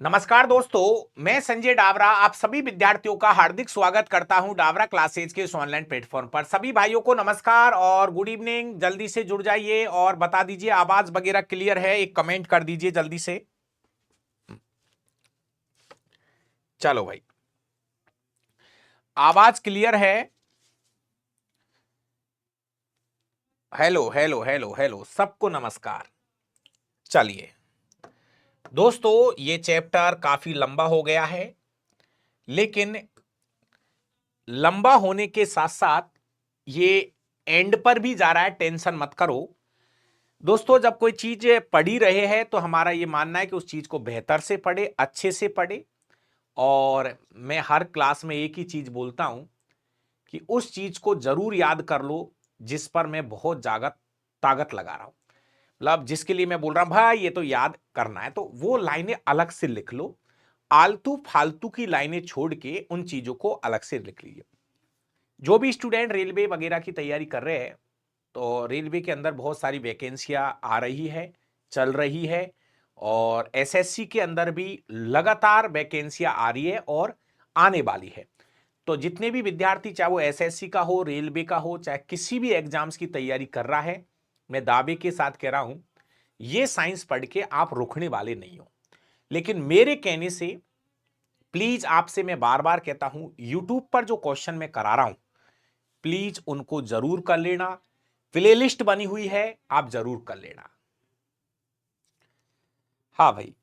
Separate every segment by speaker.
Speaker 1: नमस्कार दोस्तों, मैं संजय डावरा आप सभी विद्यार्थियों का हार्दिक स्वागत करता हूं डावरा क्लासेज के इस ऑनलाइन प्लेटफॉर्म पर। सभी भाइयों को नमस्कार और गुड इवनिंग। जल्दी से जुड़ जाइए और बता दीजिए आवाज वगैरह क्लियर है, एक कमेंट कर दीजिए जल्दी से। चलो भाई, आवाज क्लियर है। हेलो हेलो हेलो हेलो, सबको नमस्कार। चलिए दोस्तों, ये चैप्टर काफी लंबा हो गया है, लेकिन लंबा होने के साथ साथ ये एंड पर भी जा रहा है, टेंशन मत करो। दोस्तों, जब कोई चीज पढ़ ही रहे हैं तो हमारा ये मानना है कि उस चीज को बेहतर से पढ़े, अच्छे से पढ़े। और मैं हर क्लास में एक ही चीज बोलता हूं कि उस चीज को जरूर याद कर लो जिस पर मैं बहुत जागत ताकत लगा रहा हूं। मतलब जिसके लिए मैं बोल रहा हूं भाई ये तो याद करना है, तो वो लाइनें अलग से लिख लो। आलतू फालतू की लाइनें छोड़ के उन चीजों को अलग से लिख लीजिए। जो भी स्टूडेंट रेलवे वगैरह की तैयारी कर रहे हैं, तो रेलवे के अंदर बहुत सारी वैकेंसियां आ रही है, चल रही है। और एसएससी के अंदर भी लगातार वैकेंसियां आ रही है और आने वाली है। तो जितने भी विद्यार्थी, चाहे वो एसएससी का हो, रेलवे का हो, चाहे किसी भी एग्जाम्स की तैयारी कर रहा है, मैं दावे के साथ कह रहा हूं, ये साइंस पढ़ के आप रुकने वाले नहीं हो। लेकिन मेरे कहने से प्लीज आपसे मैं बार बार कहता हूं, यूट्यूब पर जो क्वेश्चन मैं करा रहा हूं, प्लीज उनको जरूर कर लेना। प्लेलिस्ट बनी हुई है, आप जरूर कर लेना। हाँ भाई,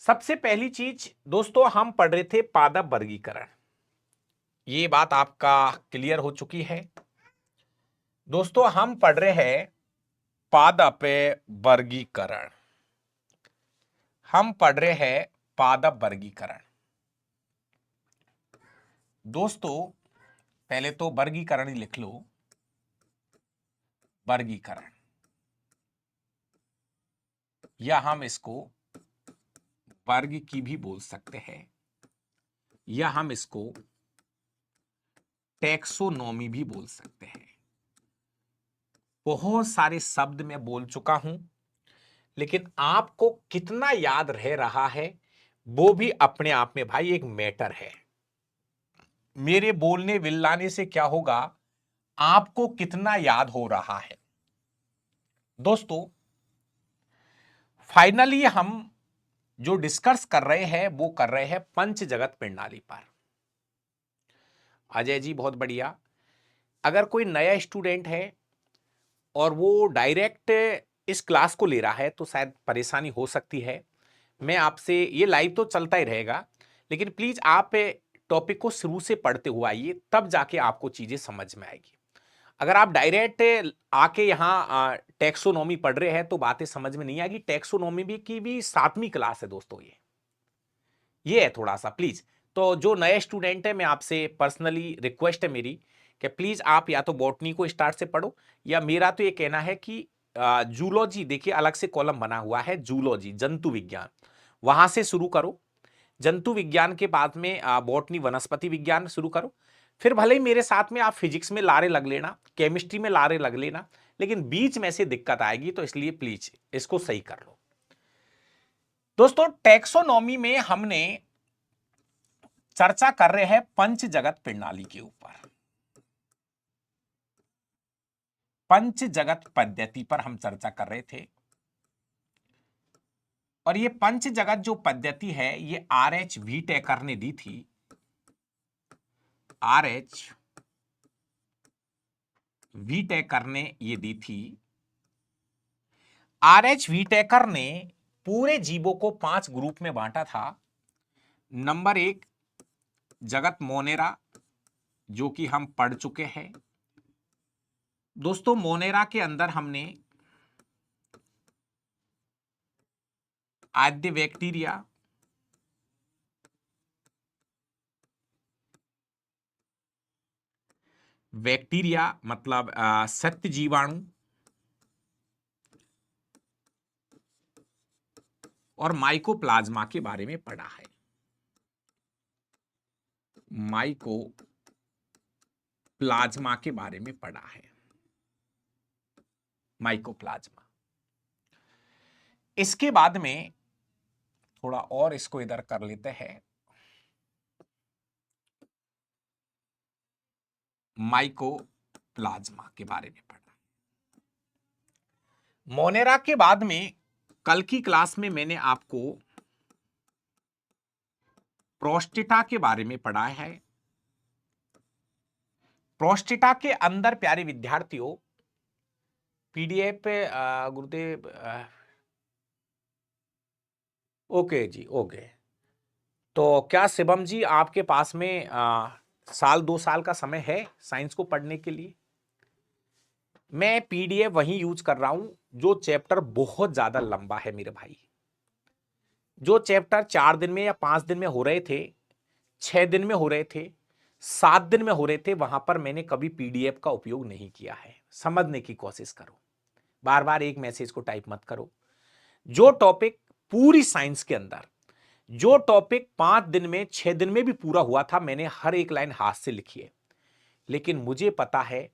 Speaker 1: सबसे पहली चीज दोस्तों, हम पढ़ रहे थे पादप वर्गीकरण। ये बात आपका क्लियर हो चुकी है। दोस्तों, हम पढ़ रहे हैं पादप वर्गीकरण। हम पढ़ रहे हैं पादप वर्गीकरण। दोस्तों, पहले तो वर्गीकरण ही लिख लो। वर्गीकरण, या हम इसको वर्ग की भी बोल सकते हैं, या हम इसको टैक्सोनॉमी भी बोल सकते हैं। बहुत सारे शब्द मैं बोल चुका हूं, लेकिन आपको कितना याद रह रहा है वो भी अपने आप में भाई एक मैटर है। मेरे बोलने विल्लाने से क्या होगा, आपको कितना याद हो रहा है। दोस्तों, फाइनली हम जो डिस्कस कर रहे हैं वो कर रहे हैं पंच जगत प्रणाली पर। अजय जी बहुत बढ़िया। अगर कोई नया स्टूडेंट है और वो डायरेक्ट इस क्लास को ले रहा है तो शायद परेशानी हो सकती है। मैं आपसे, ये लाइव तो चलता ही रहेगा, लेकिन प्लीज आप टॉपिक को शुरू से पढ़ते हुए आइए, तब जाके आपको चीजें समझ में आएगी। अगर आप डायरेक्ट आके यहाँ टैक्सोनॉमी पढ़ रहे हैं तो बातें समझ में नहीं आएगी। टैक्सोनॉमी भी की भी 7वीं क्लास है दोस्तों, ये है थोड़ा सा प्लीज। तो जो नए स्टूडेंट है, मैं आपसे पर्सनली रिक्वेस्ट है मेरी कि प्लीज आप या तो बॉटनी को स्टार्ट से पढ़ो, या मेरा तो ये कहना है कि जूलॉजी, देखिए अलग से कॉलम बना हुआ है जूलॉजी, जंतु विज्ञान, वहां से शुरू करो। जंतु विज्ञान के बाद में बॉटनी वनस्पति विज्ञान शुरू करो। फिर भले ही मेरे साथ में आप फिजिक्स में लारे लग लेना, केमिस्ट्री में लारे लग लेना, लेकिन बीच में से दिक्कत आएगी, तो इसलिए प्लीज इसको सही कर लो। दोस्तों, टैक्सोनॉमी में हमने चर्चा कर रहे हैं पंच जगत प्रणाली के ऊपर। पंच जगत पद्धति पर हम चर्चा कर रहे थे, और ये पंच जगत जो पद्धति है ये आर एच वीटेकर ने दी थी। आर एच वीटेकर ने ये दी थी। आर एच वीटेकर ने पूरे जीवों को 5 ग्रुप में बांटा था। नंबर 1, जगत मोनेरा, जो कि हम पढ़ चुके हैं। दोस्तों, मोनेरा के अंदर हमने आद्य बैक्टीरिया, बैक्टीरिया मतलब सत्य जीवाणु, और माइकोप्लाज्मा के बारे में पढ़ा है। माइकोप्लाज्मा के बारे में पढ़ा है। माइकोप्लाज्मा। इसके बाद में थोड़ा और इसको इधर कर लेते हैं, माइकोप्लाज्मा के बारे में पढ़ा। मोनेरा के बाद में कल की क्लास में मैंने आपको प्रोस्टेटा के बारे में पढ़ा है। प्रोस्टेटा के अंदर प्यारे विद्यार्थियों, पीडीएफ पे गुरुदेव, ओके जी, ओके। तो क्या शिवम जी आपके पास में साल 2 साल का समय है साइंस को पढ़ने के लिए? मैं पीडीएफ वही यूज कर रहा हूं जो चैप्टर बहुत ज्यादा लंबा है मेरे भाई। जो चैप्टर 4 दिन में या 5 दिन में हो रहे थे, 6 दिन में हो रहे थे, 7 दिन में हो रहे थे, वहां पर मैंने कभी पीडीएफ का उपयोग नहीं किया है। समझने की कोशिश करो, बार बार एक मैसेज को टाइप मत करो। जो टॉपिक पूरी साइंस के अंदर, जो टॉपिक 5 दिन में 6 दिन में भी पूरा हुआ था, मैंने हर एक लाइन हाथ से लिखी है। लेकिन मुझे पता है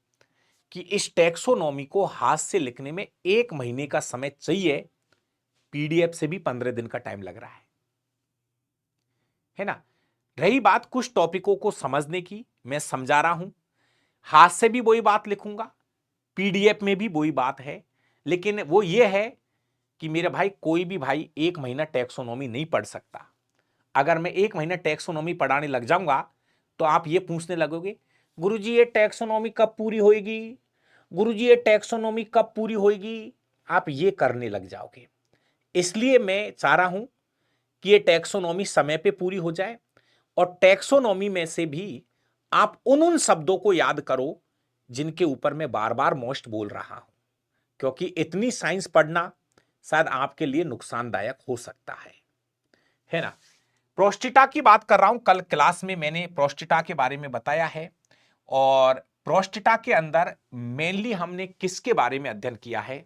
Speaker 1: कि इस टैक्सोनॉमी को हाथ से लिखने में 1 महीने का समय चाहिए, पीडीएफ से भी 15 दिन का टाइम लग रहा है ना। रही बात कुछ टॉपिकों को समझने की, मैं समझा रहा हूं, हाथ से भी वही बात लिखूंगा, पीडीएफ में भी वही बात है। लेकिन वो ये है कि मेरे भाई, कोई भी भाई 1 महीना टैक्सोनॉमी नहीं पढ़ सकता। अगर मैं 1 महीना टैक्सोनॉमी पढ़ाने लग जाऊंगा तो आप ये पूछने लगोगे, गुरुजी ये टैक्सोनॉमी कब पूरी होगी, गुरुजी ये टैक्सोनॉमी कब पूरी होगी, आप ये करने लग जाओगे। इसलिए मैं चाह रहा हूं कि ये टैक्सोनॉमी समय पे पूरी हो जाए, और टैक्सोनॉमी में से भी आप उन शब्दों को याद करो जिनके ऊपर मैं बार बार मोस्ट बोल रहा हूं, क्योंकि इतनी साइंस पढ़ना शायद आपके लिए नुकसानदायक हो सकता है ना। प्रोस्टेटा की बात कर रहा हूं, कल क्लास में मैंने प्रोस्टेटा के बारे में बताया है। और प्रोस्टेटा के अंदर मेनली हमने किसके बारे में अध्ययन किया है?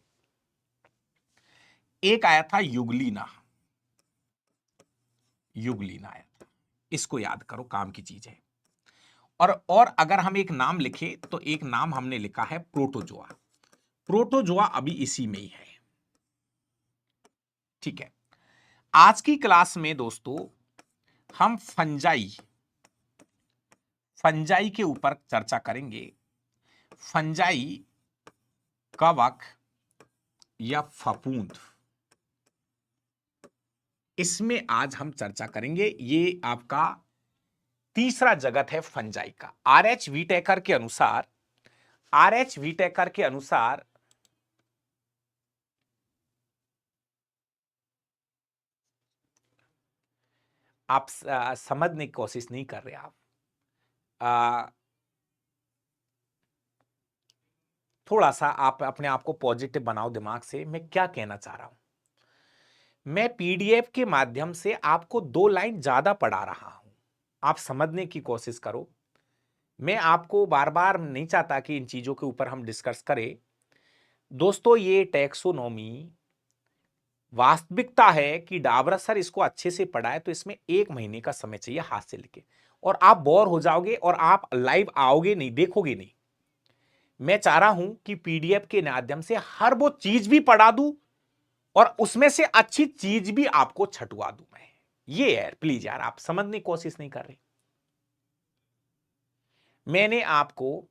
Speaker 1: एक आया था युगलीना, युगलीना आया था, इसको याद करो, काम की चीज है। और अगर हम एक नाम लिखे तो एक नाम हमने लिखा है प्रोटोजोआ। प्रोटोजोआ अभी इसी में ही है, ठीक है। आज की क्लास में दोस्तों हम फंजाई के ऊपर चर्चा करेंगे। फंजाई, कवक या फफूंद, इसमें आज हम चर्चा करेंगे। ये आपका तीसरा जगत है फंजाई का। आर.एच. व्हीटेकर के अनुसार, आर.एच. व्हीटेकर के अनुसार आप समझने की कोशिश नहीं कर रहे। आप थोड़ा सा आप अपने आप को पॉजिटिव बनाओ दिमाग से। मैं क्या कहना चाह रहा हूं, मैं पीडीएफ के माध्यम से आपको 2 लाइन ज्यादा पढ़ा रहा हूं, आप समझने की कोशिश करो। मैं आपको बार बार नहीं चाहता कि इन चीजों के ऊपर हम डिस्कस करें। दोस्तों ये टैक्सोनॉमी वास्तविकता है कि डाबरा सर इसको अच्छे से पढ़ाए तो इसमें 1 महीने का समय चाहिए हाथ से लिखे, और आप बोर हो जाओगे और आप लाइव आओगे नहीं, देखोगे नहीं। मैं चाह रहा हूं कि पीडीएफ के माध्यम से हर वो चीज भी पढ़ा दूं और उसमें से अच्छी चीज भी आपको छटवा दूं मैं। ये यार प्लीज यार, आप समझने की कोशिश नहीं कर रहे। मैंने आपको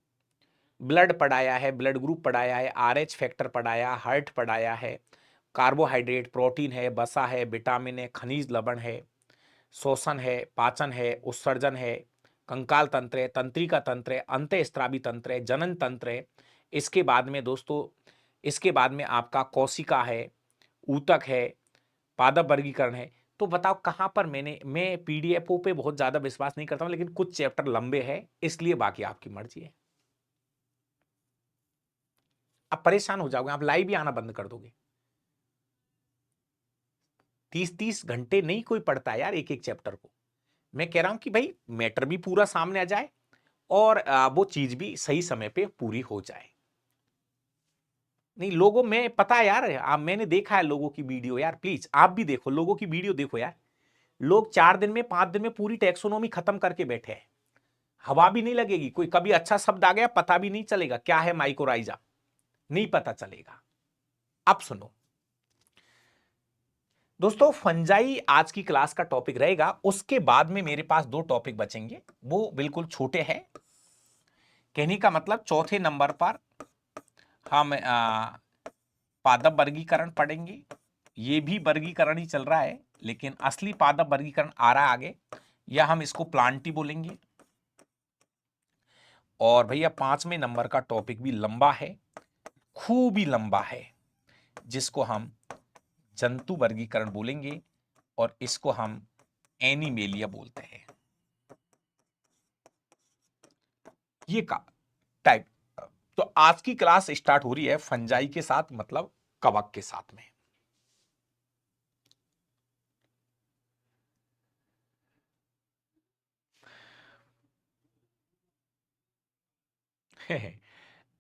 Speaker 1: ब्लड पढ़ाया है, ब्लड ग्रुप पढ़ाया है, आरएच फैक्टर पढ़ाया, हार्ट पढ़ाया है, कार्बोहाइड्रेट, प्रोटीन है, वसा है, विटामिन है, खनिज लवण है, शोषण है, पाचन है, उत्सर्जन है, कंकाल तंत्र है, तंत्रिका तंत्र है, अंतःस्त्रावी तंत्र है, जनन तंत्र है। इसके बाद में दोस्तों, इसके बाद में आपका कोशिका है, ऊतक है, पादप वर्गीकरण है। तो बताओ कहां पर मैं पीडीएफओ पे बहुत ज्यादा विश्वास नहीं करता हूं, लेकिन कुछ चैप्टर लंबे हैं इसलिए, बाकी आपकी मर्जी है। आप परेशान हो जाओगे, आप लाइव भी आना बंद कर दोगे। 30-30 घंटे नहीं कोई पढ़ता है यार एक एक चैप्टर को। मैं कह रहा हूं कि भाई मैटर भी पूरा सामने आ जाए और वो चीज भी सही समय पे पूरी हो जाए। नहीं लोगों में पता है यार, मैंने देखा है लोगों की वीडियो यार, प्लीज आप भी देखो, लोगों की वीडियो देखो यार। लोग 4 दिन में 5 दिन में पूरी टैक्सोनॉमी खत्म करके बैठे हैं। हवा भी नहीं लगेगी, कोई कभी अच्छा शब्द आ गया पता भी नहीं चलेगा क्या है माइकोराइजा, नहीं पता चलेगा। अब सुनो दोस्तों, फंजाई आज की क्लास का टॉपिक रहेगा। उसके बाद में मेरे पास दो टॉपिक बचेंगे, वो बिल्कुल छोटे हैं। कहने का मतलब चौथे नंबर पर हम पादप वर्गीकरण पढ़ेंगे। ये भी वर्गीकरण ही चल रहा है, लेकिन असली पादप वर्गीकरण आ रहा है आगे, या हम इसको प्लांटी बोलेंगे। और भैया पांचवें नंबर का टॉपिक भी लंबा है, खूब ही लंबा है, जिसको हम जंतु वर्गीकरण बोलेंगे, और इसको हम एनिमेलिया बोलते हैं। ये का टाइप। तो आज की क्लास स्टार्ट हो रही है फंजाई के साथ, मतलब कवक के साथ में।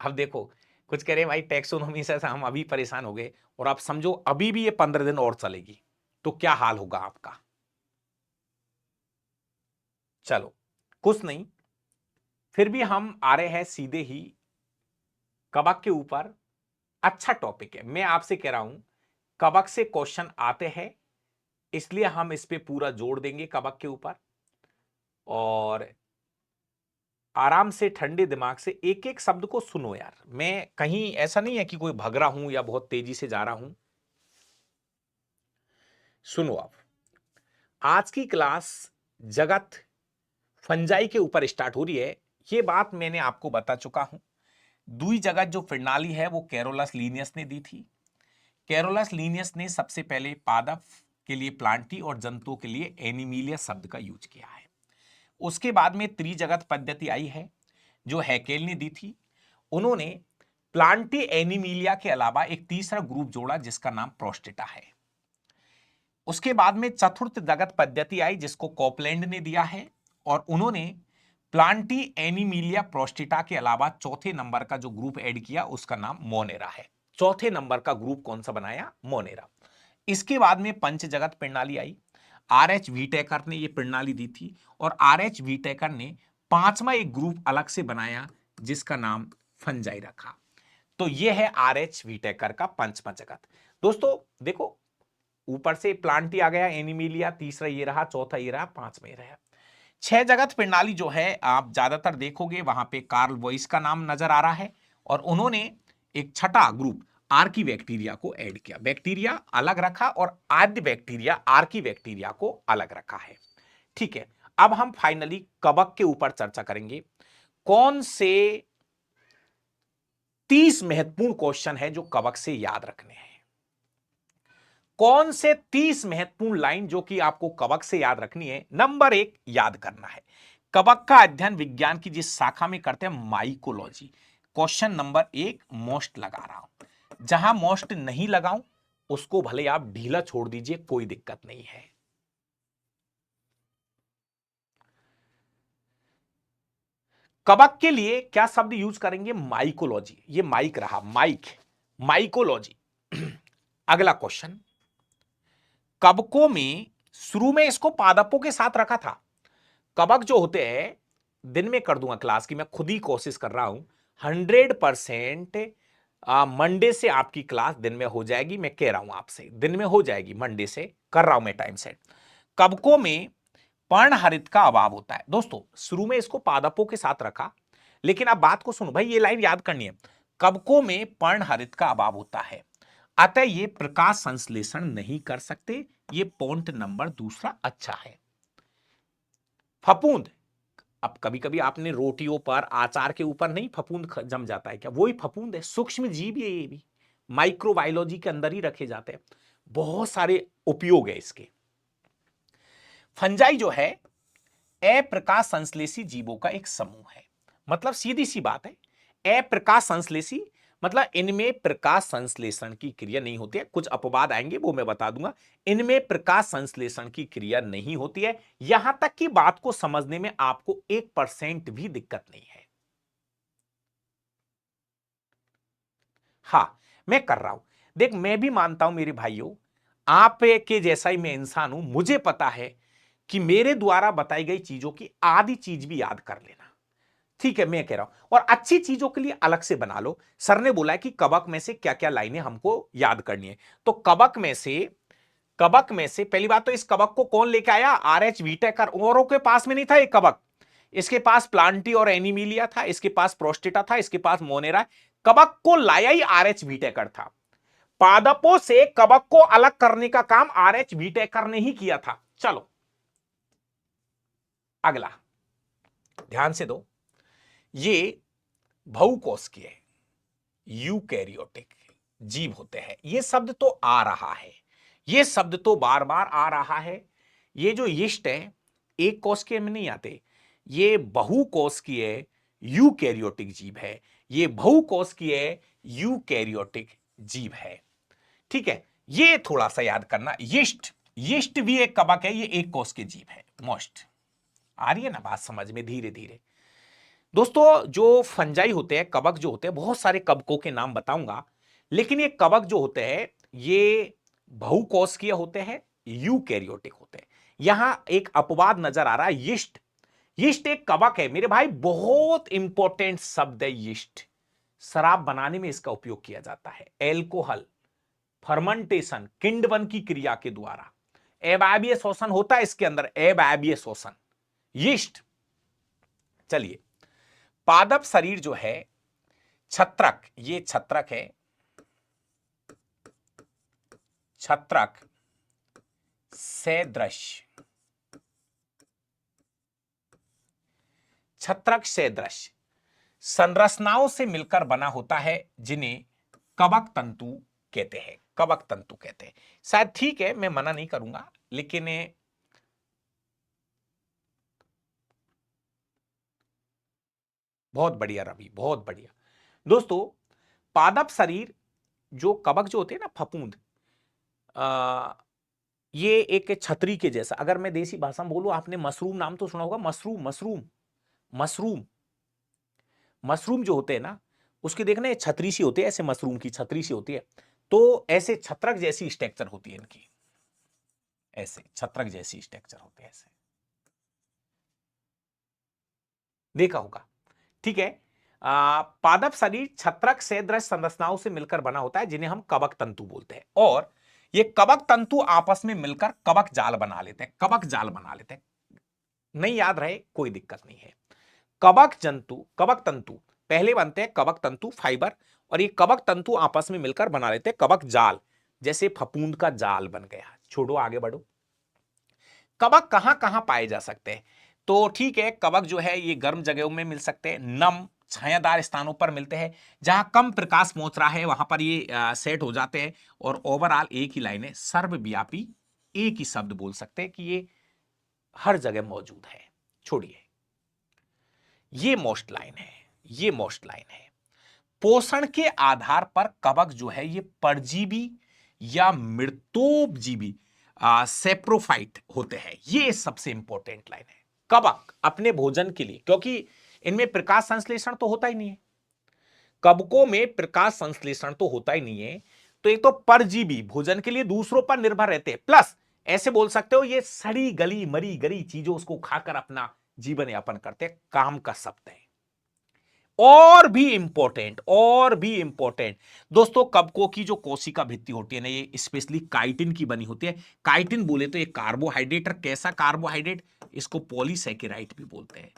Speaker 1: अब देखो, कुछ कह रहे हैं भाई टैक्सोनॉमी से हम अभी परेशान हो गए, और आप समझो अभी भी ये 15 दिन और चलेगी, तो क्या हाल होगा आपका। चलो कुछ नहीं, फिर भी हम आ रहे हैं सीधे ही कवक के ऊपर। अच्छा टॉपिक है, मैं आपसे कह रहा हूं कवक से क्वेश्चन आते हैं, इसलिए हम इस पे पूरा जोड़ देंगे कवक के ऊपर। और आराम से ठंडे दिमाग से एक एक शब्द को सुनो यार। मैं कहीं ऐसा नहीं है कि कोई भग रहा हूं या बहुत तेजी से जा रहा हूं। सुनो आप, आज की क्लास जगत फंजाई के ऊपर स्टार्ट हो रही है। ये बात मैंने आपको बता चुका हूं। दूई जगत जो प्रणाली है वो कैरोलस लीनियस ने दी थी। कैरोलस लीनियस ने सबसे पहले पादप के लिए प्लांटी और जंतुओं के लिए एनिमीलिया शब्द का यूज किया है। उसके बाद में त्रिजगत पद्धति आई है, जो हैकेल ने दी थी। उन्होंने प्लांटी एनिमीलिया के अलावा एक तीसरा ग्रुप जोड़ा जिसका नाम प्रोस्टेटा है। उसके बाद में चतुर्थ जगत पद्धति आई जिसको कॉपलैंड ने दिया है, और उन्होंने प्लांटी एनिमीलिया प्रोस्टेटा के अलावा चौथे नंबर का जो ग्रुप ऐड किया उसका नाम मोनेरा है। चौथे नंबर का ग्रुप कौन सा बनाया? मोनेरा। इसके बाद में पंच जगत प्रणाली आई। आर एच वीटेकर ने यह प्रणाली दी थी, और आर एच वीटेकर ने पांचवा एक ग्रुप अलग से बनाया जिसका नाम फंजाई रखा। तो यह है आर एच वीटेकर का पंचमा जगत। दोस्तों देखो, ऊपर से प्लांटी आ गया, एनिमीलिया, तीसरा ये रहा, चौथा ये रहा, पांचवा ये रहा। छह जगत प्रणाली जो है आप ज्यादातर देखोगे वहां पे कार्ल वॉइस का नाम नजर आ रहा है, और उन्होंने एक छठा ग्रुप आर्की बैक्टीरिया को ऐड किया। बैक्टीरिया अलग रखा और आद्य बैक्टीरिया आर्की बैक्टीरिया को अलग रखा है। ठीक है, अब हम फाइनली कवक के ऊपर चर्चा करेंगे। कौन से 30 महत्वपूर्ण क्वेश्चन है जो कवक से याद रखने हैं? कौन से 30 महत्वपूर्ण लाइन जो कि आपको कवक से याद रखनी है? नंबर एक, याद करना है कवक का अध्ययन विज्ञान की जिस शाखा में करते हैं, माइकोलॉजी। क्वेश्चन नंबर एक मोस्ट लगा रहा हूं, जहां मोस्ट नहीं लगाऊं उसको भले आप ढीला छोड़ दीजिए, कोई दिक्कत नहीं है। कवक के लिए क्या शब्द यूज करेंगे? माइकोलॉजी। ये माइक रहा, माइक, माइकोलॉजी। अगला क्वेश्चन, कवकों में शुरू में इसको पादपों के साथ रखा था। कवक जो होते हैं, दिन में कर दूंगा क्लास की, मैं खुद ही कोशिश कर रहा हूं। 100% मंडे से आपकी क्लास दिन में हो जाएगी। मैं कह रहा हूं आपसे, दिन में हो जाएगी, मंडे से कर रहा हूं मैं टाइम सेट। कवकों में पर्णहरित का अभाव होता है। दोस्तों शुरू में इसको पादपों के साथ रखा, लेकिन अब बात को सुनो भाई, ये लाइन याद करनी है। कवकों में पर्णहरित का अभाव होता है, अतः ये प्रकाश संश्लेषण नहीं कर सकते। ये पॉइंट नंबर दूसरा अच्छा है। फफूंद, अब कभी कभी आपने रोटियों पर, आचार के ऊपर नहीं फफूंद जम जाता है क्या? वही फफूंद है, सूक्ष्म जीव है ये भी, माइक्रोबायोलॉजी के अंदर ही रखे जाते हैं। बहुत सारे उपयोग है इसके। फंजाई जो है अप्रकाश संश्लेषी जीवों का एक समूह है। मतलब सीधी सी बात है, अप्रकाश संश्लेषी मतलब इनमें प्रकाश संश्लेषण की क्रिया नहीं होती है। कुछ अपवाद आएंगे वो मैं बता दूंगा। इनमें प्रकाश संश्लेषण की क्रिया नहीं होती है। यहां तक कि बात को समझने में आपको 1% भी दिक्कत नहीं है। हां, मैं कर रहा हूं। देख, मैं भी मानता हूं मेरे भाइयों, आप के जैसा ही मैं इंसान हूं। मुझे पता है कि मेरे द्वारा बताई गई चीजों की आधी चीज भी याद कर लेना। ठीक है, मैं कह रहा हूं, और अच्छी चीजों के लिए अलग से बना लो। सर ने बोला है कि कबक में से क्या क्या लाइनें हमको याद करनी है। तो कबक में से पहली बात तो इस कबक को कौन लेके आया? आर.एच. व्हीटेकर। औरों के पास में नहीं था ये कबक। इसके पास प्लांटी और एनिमिलिया था, इसके पास प्रोस्टेटा था, इसके पास मोनेरा। कबक को लाया ही आर.एच. व्हीटेकर था। पादपों से कबक को अलग करने का काम आर.एच. व्हीटेकर ने ही किया था। चलो अगला ध्यान से दो, ये बहुकोशिकीय यूकैरियोटिक जीव होते हैं। ये शब्द तो आ रहा है, ये शब्द तो बार बार आ रहा है। ये जो यीस्ट है एक कोशिकीय में नहीं आते, ये बहुकोशिकीय यूकैरियोटिक जीव है। ये बहुकोशिकीय यूकैरियोटिक जीव है। ठीक है, ये थोड़ा सा याद करना। यीस्ट, यीस्ट भी एक कवक है, ये एक कोशिकीय जीव है। मोस्ट आ रही है ना बात समझ में? धीरे धीरे दोस्तों, जो फंजाई होते हैं, कवक जो होते हैं, बहुत सारे कवकों के नाम बताऊंगा, लेकिन ये कवक जो होते हैं ये बहुकोशिकीय होते हैं, यूकैरियोटिक होते हैं। यहां एक अपवाद नजर आ रहा है, यीस्ट। यीस्ट एक कवक है मेरे भाई, बहुत इंपॉर्टेंट शब्द है यीस्ट। शराब बनाने में इसका उपयोग किया जाता है। एल्कोहल, फर्मेंटेशन, किण्वन की क्रिया के द्वारा अवायवीय शोषण होता है इसके अंदर, अवायवीय शोषण, यीस्ट। चलिए, पादप शरीर जो है, छत्रक, ये छत्रक है, छत्रक सदृश, छत्रक सदृश संरचनाओं से मिलकर बना होता है, जिन्हें कवक तंतु कहते हैं। कवक तंतु कहते हैं। शायद ठीक है, मैं मना नहीं करूंगा, लेकिन बहुत बढ़िया रवि, बहुत बढ़िया। दोस्तों, पादप शरीर जो कवक जो होते हैं ना, फफूंद, ये एक छतरी के जैसा, अगर मैं देसी भाषा में बोलूं, आपने मशरूम नाम तो सुना होगा, मशरूम, मशरूम, मशरूम, मशरूम जो होते हैं ना, उसकी देखना ये छतरी सी होती है, ऐसे मशरूम की छतरी सी होती है। तो ऐसे छत्रक जैसी स्ट्रक्चर होती है इनकी, ऐसे छत्रक जैसी स्ट्रक्चर होते हैं, ऐसे देखा होगा। ठीक है, पादप शरीर छत्रक सदृश संरचनाओं से मिलकर बना होता है, जिन्हें हम कवक तंतु बोलते हैं। और ये कवक तंतु आपस में मिलकर कवक जाल बना लेते हैं, कवक जाल बना लेते हैं। नहीं याद रहे कोई दिक्कत नहीं है। कवक तंतु पहले बनते हैं कवक तंतु फाइबर, और ये कवक तंतु आपस में मिलकर बना लेते हैं कवक जाल, जैसे फफूंद का जाल बन गया। छोड़ो, आगे बढ़ो। कवक कहां कहां पाए जा सकते हैं? तो ठीक है, कवक जो है ये गर्म जगहों में मिल सकते हैं, नम छायादार स्थानों पर मिलते हैं, जहां कम प्रकाश पहुंच रहा है वहां पर ये सेट हो जाते हैं। और ओवरऑल एक ही लाइन है, सर्वव्यापी, एक ही शब्द बोल सकते हैं कि ये हर जगह मौजूद है। छोड़िए, ये मोस्ट लाइन है, ये मोस्ट लाइन है। पोषण के आधार पर कवक जो है ये परजीवी या मृतोपजीवी सेप्रोफाइट होते हैं। ये सबसे इंपॉर्टेंट लाइन है। कवक अपने भोजन के लिए, क्योंकि इनमें प्रकाश संश्लेषण तो होता ही नहीं है, कवकों में प्रकाश संश्लेषण तो होता ही नहीं है, तो एक तो परजीवी भोजन के लिए दूसरों पर निर्भर रहते हैं, प्लस ऐसे बोल सकते हो ये सड़ी गली मरी गली चीजों उसको खाकर अपना जीवन यापन करते हैं। काम का शब्द है। और भी इंपॉर्टेंट दोस्तों, कवकों की जो कोशिका भित्ति होती है ना, ये स्पेशली काइटिन की बनी होती है। काइटिन बोले तो ये कार्बोहाइड्रेट, और कैसा कार्बोहाइड्रेट? इसको पॉलीसैकेराइड भी बोलते हैं,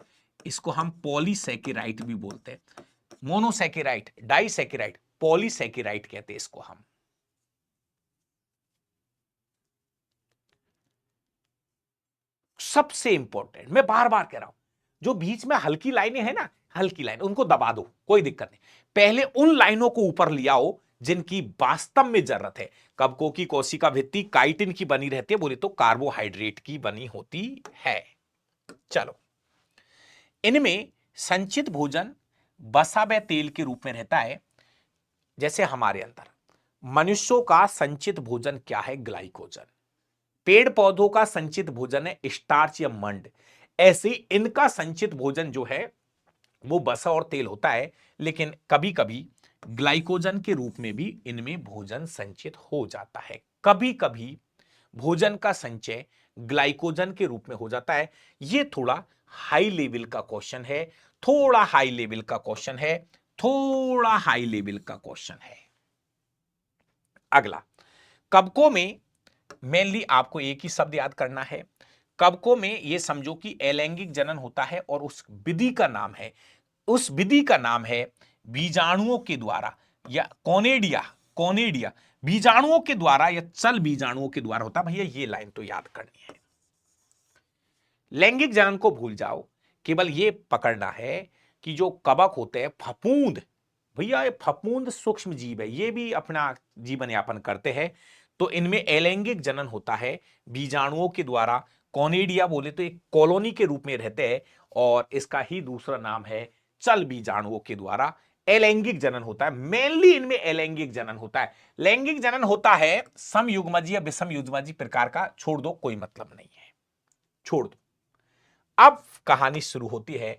Speaker 1: इसको हम पॉलीसैकेराइड भी बोलते हैं। मोनोसैकेराइड, डाइसैकेराइड, पॉलीसैकेराइड कहते हैं इसको हम। सबसे इंपॉर्टेंट, मैं बार बार कह रहा हूं, जो बीच में हल्की लाइनें हैं ना, हल्की लाइन, उनको दबा दो, कोई दिक्कत नहीं। पहले उन लाइनों को ऊपर ले आओ जिनकी वास्तव में जरूरत है। कवकों की कोशिका भित्ति काइटिन की बनी रहती है, बोले तो कार्बोहाइड्रेट की बनी होती है। चलो, इनमें संचित भोजन वसा व तेल के रूप में रहता है। जैसे हमारे अंदर मनुष्यों का संचित भोजन क्या है? ग्लाइकोजन। पेड़ पौधों का संचित भोजन है स्टार्च या मंड। ऐसे इनका संचित भोजन जो है वो वसा और तेल होता है, लेकिन कभी कभी ग्लाइकोजन के रूप में भी इनमें भोजन संचित हो जाता है। कभी कभी भोजन का संचय ग्लाइकोजन के रूप में हो जाता है। यह थोड़ा हाई लेवल का क्वेश्चन है, थोड़ा हाई लेवल का क्वेश्चन है, थोड़ा हाई लेवल का क्वेश्चन है। अगला, कवकों में मेनली आपको एक ही शब्द याद करना है। कवकों में यह समझो कि अलैंगिक जनन होता है और उस विधि का नाम है, उस विधि का नाम है बीजाणुओं के द्वारा या कोनेडिया, कोनेडिया बीजाणुओं के द्वारा या चल बीजाणुओं के द्वारा होता है। भैया ये लाइन तो याद करनी है। लैंगिक जनन को भूल जाओ, केवल ये पकड़ना है कि जो कवक होते हैं फफूंद, भैया ये फफूंद सूक्ष्म जीव है, ये भी अपना जीवन यापन करते हैं, तो इनमें अलैंगिक जनन होता है बीजाणुओं के द्वारा। कॉनेडिया बोले तो एक कॉलोनी के रूप में रहते हैं और इसका ही दूसरा नाम है चल बीजाणुओं के द्वारा अलैंगिक जनन होता है। मेनली इनमें अलैंगिक जनन होता है। लैंगिक जनन होता है समयुग्मजी या विषमयुग्मजी प्रकार का, छोड़ दो, कोई मतलब नहीं है, छोड़ दो। अब कहानी शुरू होती है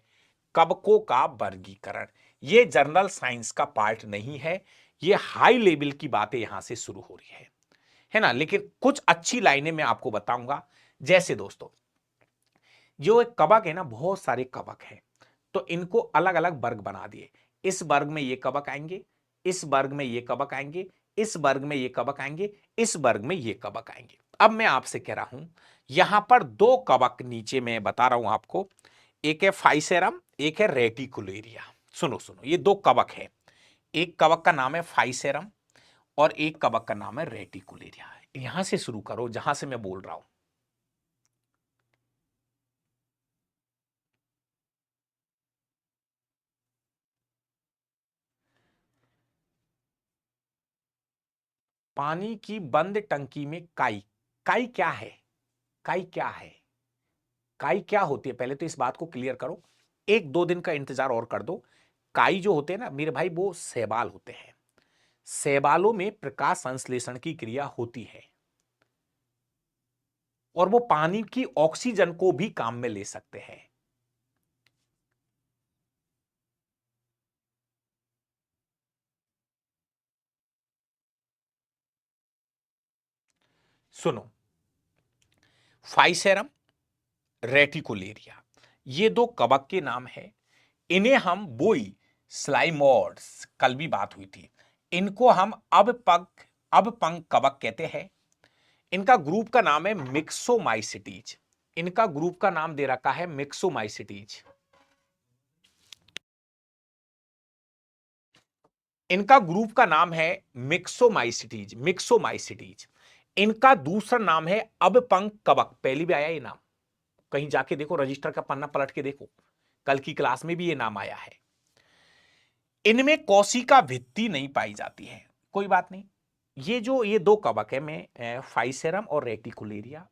Speaker 1: कवकों का वर्गीकरण। यह जर्नल साइंस का पार्ट नहीं है, यह हाई लेवल की बातें यहां से शुरू हो रही है ना। लेकिन कुछ अच्छी लाइनें मैं आपको बताऊंगा। जैसे दोस्तों, जो एक कवक है ना, बहुत सारे कवक हैं, तो इनको अलग अलग वर्ग बना दिए। इस वर्ग में ये कवक आएंगे, इस वर्ग में ये कवक आएंगे, इस वर्ग में ये कवक आएंगे, इस वर्ग में ये कवक आएंगे। अब मैं आपसे कह रहा हूं, यहां पर दो कवक नीचे मैं बता रहा हूं आपको, एक है फाइसेरम, एक है रेटिकुलेरिया। सुनो सुनो, ये दो कवक है, एक कवक का नाम है फाइसेरम और एक कवक का नाम है रेटिकुलेरिया। यहां से शुरू करो जहां से मैं बोल रहा हूं। पानी की बंद टंकी में काई, काई क्या है, काई क्या है, काई क्या होती है, पहले तो इस बात को क्लियर करो। एक दो दिन का इंतजार और कर दो। काई जो होते हैं ना मेरे भाई, वो शैवाल होते हैं। शैवालों में प्रकाश संश्लेषण की क्रिया होती है और वो पानी की ऑक्सीजन को भी काम में ले सकते हैं। सुनो, फाइसेरम, रेटिकुलेरिया, ये दो कवक के नाम है। इन्हें हम बोई स्लाइमोड्स, कल भी बात हुई थी, इनको हम अब पंख कवक कहते हैं। इनका ग्रुप का नाम है मिक्सोमाइसिटीज, इनका ग्रुप का नाम दे रखा है मिक्सोमाइसिटीज, इनका ग्रुप का नाम है मिक्सोमाइसिटीज, मिक्सोमाइसिटीज। इनका दूसरा नाम है अब पंख कवक, पहली भी आया ये नाम, कहीं जाके देखो, रजिस्टर का पन्ना पलट के देखो, कल की क्लास में भी ये नाम आया है। इनमें कोशिका भित्ति नहीं पाई जाती है, कोई बात नहीं। ये दो कवक है, मैं फाइसेरम और रेटिकुलेरिया,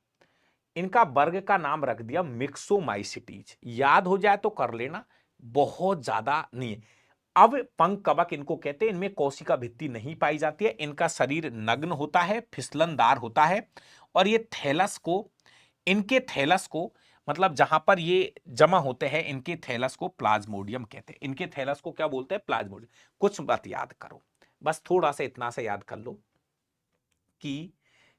Speaker 1: इनका वर्ग का नाम रख दिया मिक्सोमाइसिटीज। याद हो जाए तो कर लेना, बहुत ज्यादा नहीं है। अब पंख कवक इनको कहते हैं, इनमें कोशिका भित्ति नहीं पाई जाती है, इनका शरीर नग्न होता है, फिसलनदार होता है और ये थैलस को, इनके थैलस को, मतलब जहां पर ये जमा होते हैं, इनके थैलस को प्लाज्मोडियम कहते हैं। इनके थैलस को क्या बोलते हैं? प्लाज्मोडियम। कुछ बात याद करो, बस थोड़ा सा इतना सा याद कर लो कि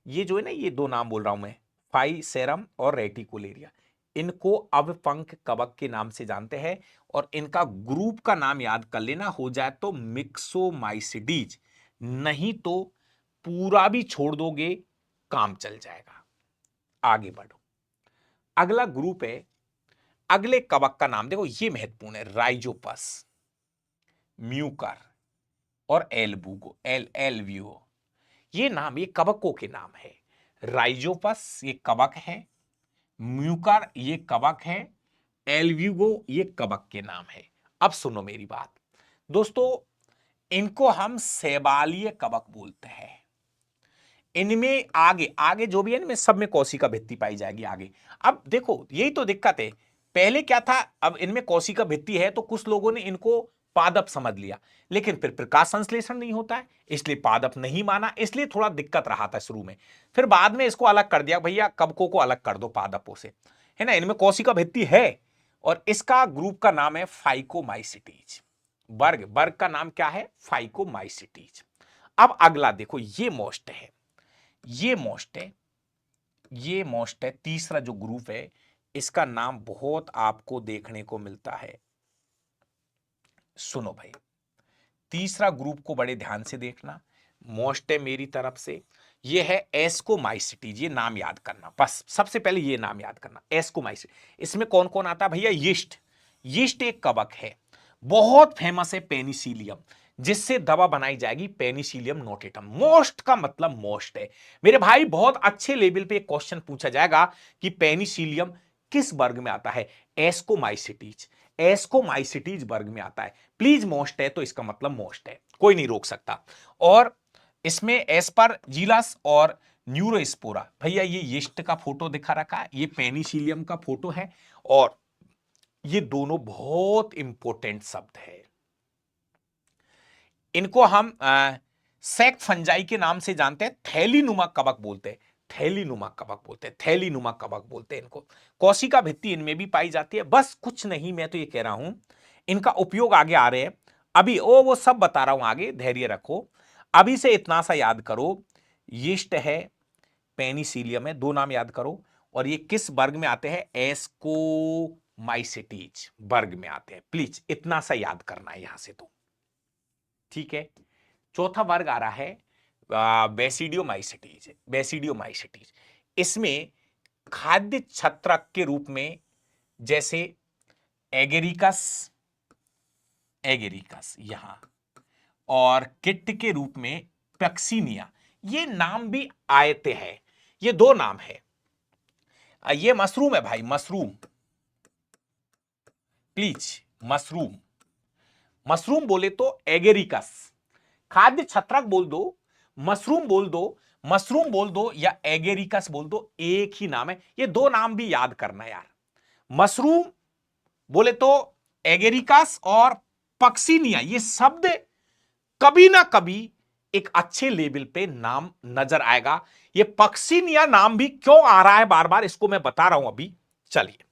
Speaker 1: ये जो है ना, ये दो नाम बोल रहा हूं मैं, फाइसेरम और रेटिकुलेरिया, इनको अब पंख कवक के नाम से जानते हैं और इनका ग्रुप का नाम याद कर लेना, हो जाए तो मिक्सोमाइसिडीज, नहीं तो पूरा भी छोड़ दोगे काम चल जाएगा। आगे बढ़ो, अगला ग्रुप है, अगले कवक का नाम देखो, ये महत्वपूर्ण है, राइजोपस, म्यूकर और एल्बुगो, एल्व्यूओ। ये नाम, ये कवकों के नाम है। राइजोपस ये कवक है, म्यूकर ये कवक है, एल्व्यूगो ये कवक के नाम है। अब सुनो मेरी बात दोस्तों, इनको हम शैवालीय कवक बोलते हैं। इनमें आगे आगे जो भी है, इनमें सब में कोशिका भित्ति पाई जाएगी आगे। अब देखो, यही तो दिक्कत है, पहले क्या था, अब इनमें कोशिका भित्ति है तो कुछ लोगों ने इनको पादप समझ लिया, लेकिन फिर प्रकाश संश्लेषण नहीं होता है इसलिए पादप नहीं माना, इसलिए थोड़ा दिक्कत रहा था शुरू में। फिर बाद में इसको अलग कर दिया, भैया कवकों को अलग कर दो पादपों से, है ना। इनमें कोशिका भित्ति है और इसका ग्रुप का नाम है फाइकोमाइसिटीज। वर्ग, वर्ग का नाम क्या है? फाइकोमाइसिटीज। अब अगला देखो, ये मोस्ट है, ये मोस्ट है, ये मोस्ट है, तीसरा जो ग्रुप है, इसका नाम बहुत आपको देखने को मिलता है, सुनो भाई, तीसरा ग्रुप को बड़े ध्यान से देखना, मोस्ट है मेरी तरफ से, ये है एस्कोमाइसिटीज। ये नाम याद करना, बस सबसे पहले ये नाम याद करना, एस्कोमाइसिटीज। इसमें कौन कौन आता है भैया? यीस्ट। यीस्ट एक कवक है, बहुत फेमस है पेनिसिलियम, जिससे दवा बनाई जाएगी पेनिसिलियम नोटेटम। मोस्ट का मतलब मोस्ट है मेरे भाई। बहुत अच्छे लेवल पे एक क्वेश्चन पूछा जाएगा कि पेनिसिलियम किस वर्ग में आता है? एस्कोमाइसिटीज। एस्कोमाइसिटीज वर्ग में आता है। प्लीज मोस्ट है तो इसका मतलब मोस्ट है, कोई नहीं रोक सकता। और इसमें एस्परजिलस और न्यूरोस्पोरा, भैया ये यीस्ट का फोटो दिखा रखा है, ये पेनिसिलियम का फोटो है, और ये दोनों बहुत इंपॉर्टेंट शब्द है। इनको हम सेक फंजाई के नाम से जानते हैं, थैलीनुमा कवक बोलते हैं, थैलीनुमा कवक बोलते हैं, थैलीनुमा कवक बोलते हैं इनको। कोशिका भित्ति इनमें भी पाई जाती है। बस कुछ नहीं, मैं तो ये कह रहा हूं इनका उपयोग आगे आ रहे हैं अभी, वो सब बता रहा हूं आगे, धैर्य रखो। अभी से इतना सा याद करो, यीस्ट है, पेनिसिलियम है, दो नाम याद करो, और ये किस वर्ग में आते हैं? एस्कोमाइसिटीज वर्ग में आते हैं। प्लीज इतना सा याद करना है यहां से तो, ठीक है। चौथा वर्ग आ रहा है बेसिडियोमाइसिटीज। बेसिडियोमाइसिटीज इसमें खाद्य छत्रक के रूप में, जैसे एगेरिकस, एगेरिकस यहां, और किट के रूप में पैक्सीनिया, ये नाम भी आयते हैं। ये दो नाम है। ये मशरूम है भाई, मशरूम, प्लीज मशरूम। मशरूम बोले तो एगेरिकस, खाद्य छत्रक बोल दो, मशरूम बोल दो, मशरूम बोल दो, या एगेरिकस बोल दो, एक ही नाम है। ये दो नाम भी याद करना यार। मशरूम बोले तो एगेरिकस, और पक्सिनिया, ये शब्द कभी ना कभी एक अच्छे लेवल पे नाम नजर आएगा। ये पक्सिनिया नाम भी क्यों आ रहा है बार बार, इसको मैं बता रहा हूं अभी, चलिए।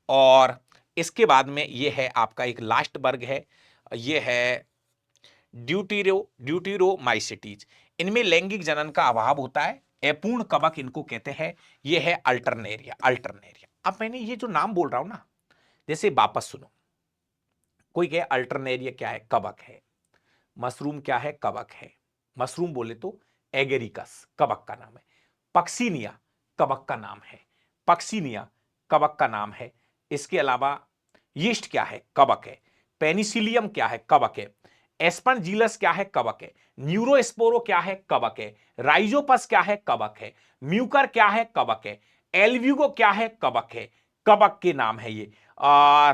Speaker 1: और इसके बाद में ये है आपका एक लास्ट वर्ग है, ये है ड्यूटीरोमाइसिटीज। इनमें लैंगिक जनन का अभाव होता है, अपूर्ण कवक इनको कहते हैं। ये है अल्टरनेरिया, अल्टरनेरिया। अब मैंने ये जो नाम बोल रहा हूं ना, जैसे वापस सुनो, कोई कहे अल्टरनेरिया क्या है? कवक है। मशरूम क्या है? कवक है। मशरूम बोले तो एगेरिकस कवक का नाम है। पक्सिनिया कवक का नाम है, पक्सिनिया कवक का नाम है। इसके अलावा यीस्ट क्या है? कवक है। पेनिसिलियम क्या है? कवक है। एस्परजिलस क्या है? कवक है। न्यूरोस्पोरो क्या है? कवक है। राइजोपस क्या है? कवक है। म्यूकर क्या है? कवक है। एल्व्यूगो क्या है? कवक है। कवक के नाम है ये।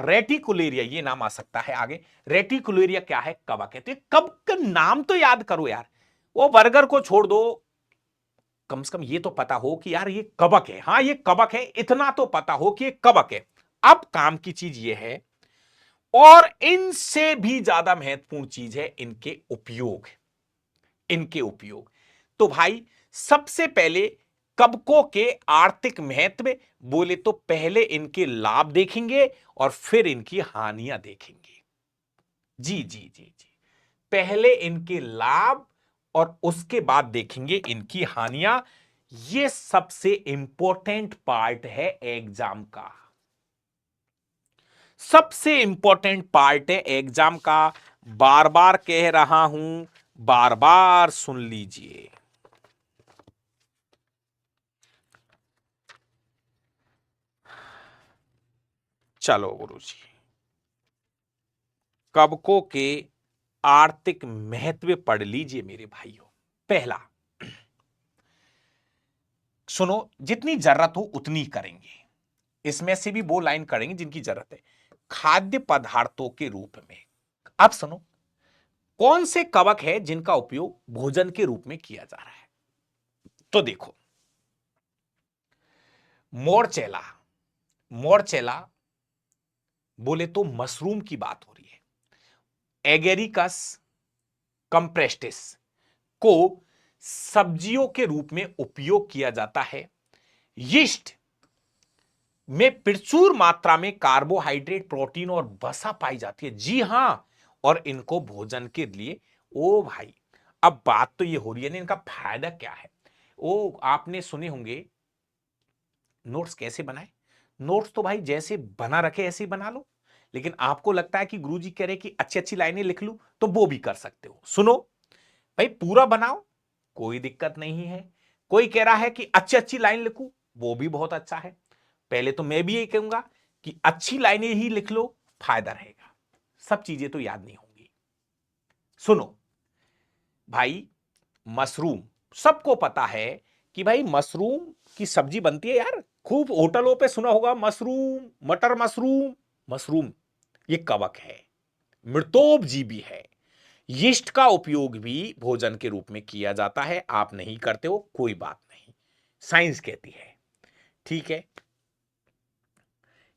Speaker 1: रेटिकुलेरिया, ये नाम आ सकता है आगे। रेटिकुलेरिया क्या है? कवक है। तो कवक का नाम तो याद करो यार, वो बर्गर को छोड़ दो, कम से कम ये तो पता हो कि यार ये कवक है, हाँ ये कवक है, इतना तो पता हो कि ये कवक है। अब काम की चीज ये है, और इनसे भी ज्यादा महत्वपूर्ण चीज है इनके उपयोग, इनके उपयोग। तो भाई सबसे पहले कवकों के आर्थिक महत्व बोले तो पहले इनके लाभ देखेंगे और फिर इनकी हानियां देखेंगे। जी जी जी जी, पहले इनके लाभ और उसके बाद देखेंगे इनकी हानियां। ये सबसे इंपॉर्टेंट पार्ट है एग्जाम का, सबसे इंपॉर्टेंट पार्ट है एग्जाम का। बार बार कह रहा हूं, बार बार सुन लीजिए। चलो गुरुजी, कवकों के आर्थिक महत्व पढ़ लीजिए मेरे भाइयों। पहला, सुनो, जितनी जरूरत हो उतनी करेंगे, इसमें से भी वो लाइन करेंगे जिनकी जरूरत है। खाद्य पदार्थों के रूप में, अब सुनो, कौन से कवक है जिनका उपयोग भोजन के रूप में किया जा रहा है? तो देखो, मोरचेला, मोरचेला बोले तो मशरूम की बात हो रही है। एगेरिकस कंप्रेस्टिस को सब्जियों के रूप में उपयोग किया जाता है। यीस्ट में प्रचुर मात्रा में कार्बोहाइड्रेट, प्रोटीन और वसा पाई जाती है। जी हां, और इनको भोजन के लिए, ओ भाई, अब बात तो ये हो रही है ना, इनका फायदा क्या है? ओ आपने सुने होंगे नोट्स कैसे बनाए। नोट्स तो भाई जैसे बना रखे ऐसे ही बना लो, लेकिन आपको लगता है कि गुरुजी कह रहे कि अच्छी अच्छी लाइनें लिख लूं, तो वो भी कर सकते हो। सुनो भाई, पूरा बनाओ, कोई दिक्कत नहीं है। कोई कह रहा है कि अच्छी अच्छी लाइन लिखूं, वो भी बहुत अच्छा है। पहले तो मैं भी ये कहूंगा कि अच्छी लाइनें ही लिख लो, फायदा रहेगा। सब चीजें तो याद नहीं होंगी। सुनो भाई, मशरूम, सबको पता है कि भाई मशरूम की सब्जी बनती है यार, खूब होटलों पे सुना होगा, मशरूम, मटर मशरूम। मशरूम ये कवक है, मृतोपजीवी है। यीस्ट का उपयोग भी भोजन के रूप में किया जाता है। आप नहीं करते हो, कोई बात नहीं, साइंस कहती है। ठीक है,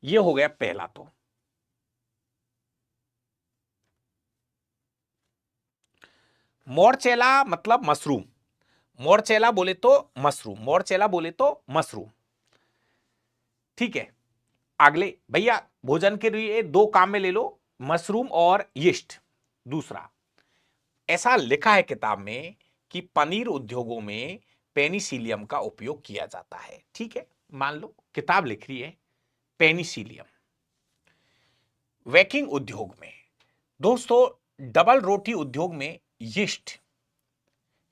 Speaker 1: ये हो गया पहला। तो मोरचेला मतलब मशरूम, मोरचेला बोले तो मशरूम, मोरचेला बोले तो मशरूम। ठीक है, अगले भैया भोजन के लिए दो काम में ले लो, मशरूम और यीस्ट। दूसरा, ऐसा लिखा है किताब में कि पनीर उद्योगों में पेनिसिलियम का उपयोग किया जाता है। ठीक है, मान लो किताब लिख रही है पेनिसिलियम। बेकिंग उद्योग में दोस्तों, डबल रोटी उद्योग में यीस्ट,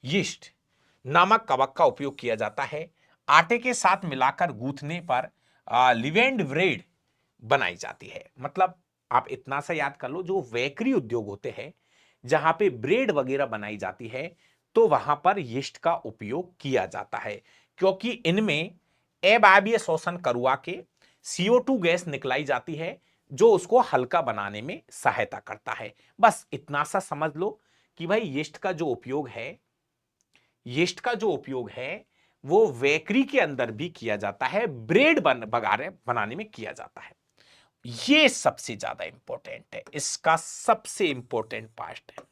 Speaker 1: यीस्ट नामक कवक का उपयोग किया जाता है। आटे के साथ मिलाकर गूंथने पर लिवेंड ब्रेड बनाई जाती है। मतलब आप इतना सा याद कर लो, जो बेकरी उद्योग होते हैं जहां पे ब्रेड वगैरह बनाई जाती है, तो वहां पर यीस्ट का उपयोग किया जाता है, क्योंकि इनमें अवायवीय शोषण करवा के CO2 गैस निकलाई जाती है, जो उसको हल्का बनाने में सहायता करता है। बस इतना सा समझ लो कि भाई यीस्ट का जो उपयोग है, यीस्ट का जो उपयोग है वो बेकरी के अंदर भी किया जाता है, ब्रेड बगारे बनाने में किया जाता है। ये सबसे ज्यादा इंपॉर्टेंट है, इसका सबसे इंपॉर्टेंट पार्ट है।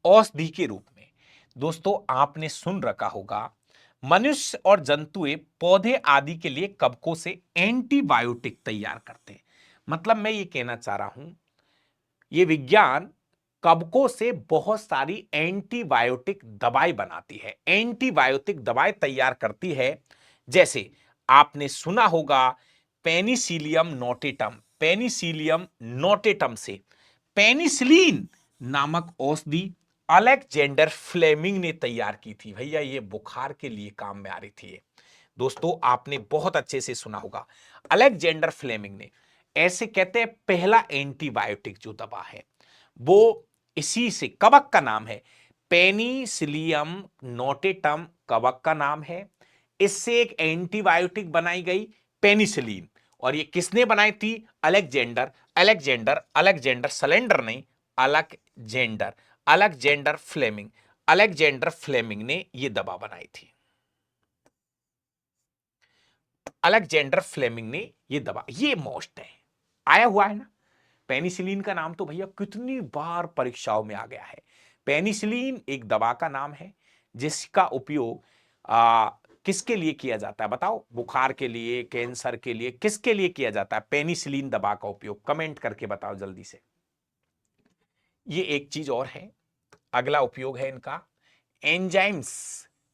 Speaker 1: औषधि के रूप में दोस्तों, आपने सुन रखा होगा, मनुष्य और जंतुएं पौधे आदि के लिए कवकों से एंटीबायोटिक तैयार करते हैं। मतलब मैं ये कहना चाह रहा हूं, ये विज्ञान कवकों से बहुत सारी एंटीबायोटिक दवाई बनाती है, एंटीबायोटिक दवाई तैयार करती है। जैसे आपने सुना होगा पेनिसिलियम नोटेटम, पेनिसिलियम नोटेटम से पेनिसिलिन नामक औषधि अलेक्जेंडर फ्लेमिंग ने तैयार की थी। भैया ये बुखार के लिए काम में आ रही थी। दोस्तों आपने बहुत अच्छे से सुना होगा, अलेक्जेंडर फ्लेमिंग ने, ऐसे कहते हैं पहला एंटीबायोटिक जो दवा है वो इसी से, कवक का नाम है पेनिसिलियम नोटेटम, कवक का नाम है। इससे एक एंटीबायोटिक बनाई गई पेनिसिलिन, और ये किसने बनाई थी? अलेक्जेंडर, अलेक्जेंडर, अलेक्जेंडर सलेंडर नहीं, Alexander, Alexander Fleming, Alexander Fleming ने ये दवा बनाई थी। अलेक्जेंडर फ्लेमिंग ने ये दवा, ये मोस्ट है, आया हुआ है ना। पेनिसिलिन का नाम तो भैया कितनी बार परीक्षाओं में आ गया है। पेनिसिलिन एक दवा का नाम है जिसका उपयोग किसके लिए किया जाता है बताओ? बुखार के लिए, कैंसर के लिए, किसके लिए किया जाता है पेनिसिलिन दवा का उपयोग? कमेंट करके बताओ जल्दी से। ये एक चीज और है, अगला उपयोग है इनका एंजाइम्स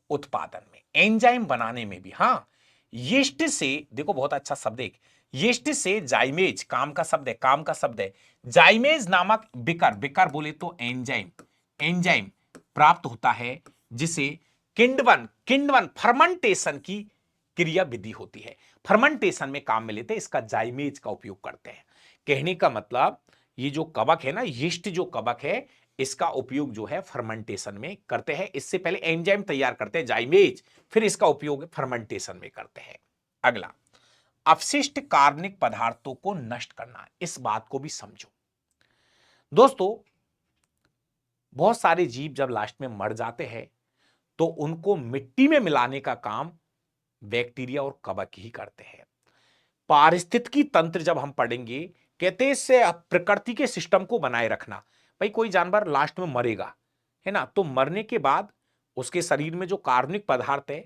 Speaker 1: उत्पादन में, एंजाइम बनाने में भी। हाँ, यीस्ट से, देखो बहुत अच्छा शब्द है, यीस्ट से जाइमेज, काम का शब्द है, काम का शब्द है, जाइमेज नामक बिकर, बिकर बोले तो एंजाइम, एंजाइम प्राप्त होता है, जिसे किण्वन, किण्वन फर्मेंटेशन की क्रिया विधि होती है, फर्मेंटेशन में काम में लेते हैं, इसका जाइमेज का उपयोग करते हैं। कहने का मतलब ये जो कवक है ना, यीस्ट जो कवक है, इसका उपयोग जो है फर्मेंटेशन में करते हैं। इससे पहले एंजाइम तैयार करते हैं जाइमेज, फिर इसका उपयोग फर्मेंटेशन में करते हैं। अगला, अपशिष्ट कार्बनिक पदार्थों को नष्ट करना, इस बात को भी समझो दोस्तों। बहुत सारे जीव जब लास्ट में मर जाते हैं तो उनको मिट्टी में मिलाने का काम बैक्टीरिया और कवक ही करते हैं। पारिस्थितिकी तंत्र जब हम पढ़ेंगे, कहते हैं इससे प्रकृति के सिस्टम को बनाए रखना। भाई कोई जानवर लास्ट में मरेगा, है ना, तो मरने के बाद उसके शरीर में जो कार्बनिक पदार्थ है,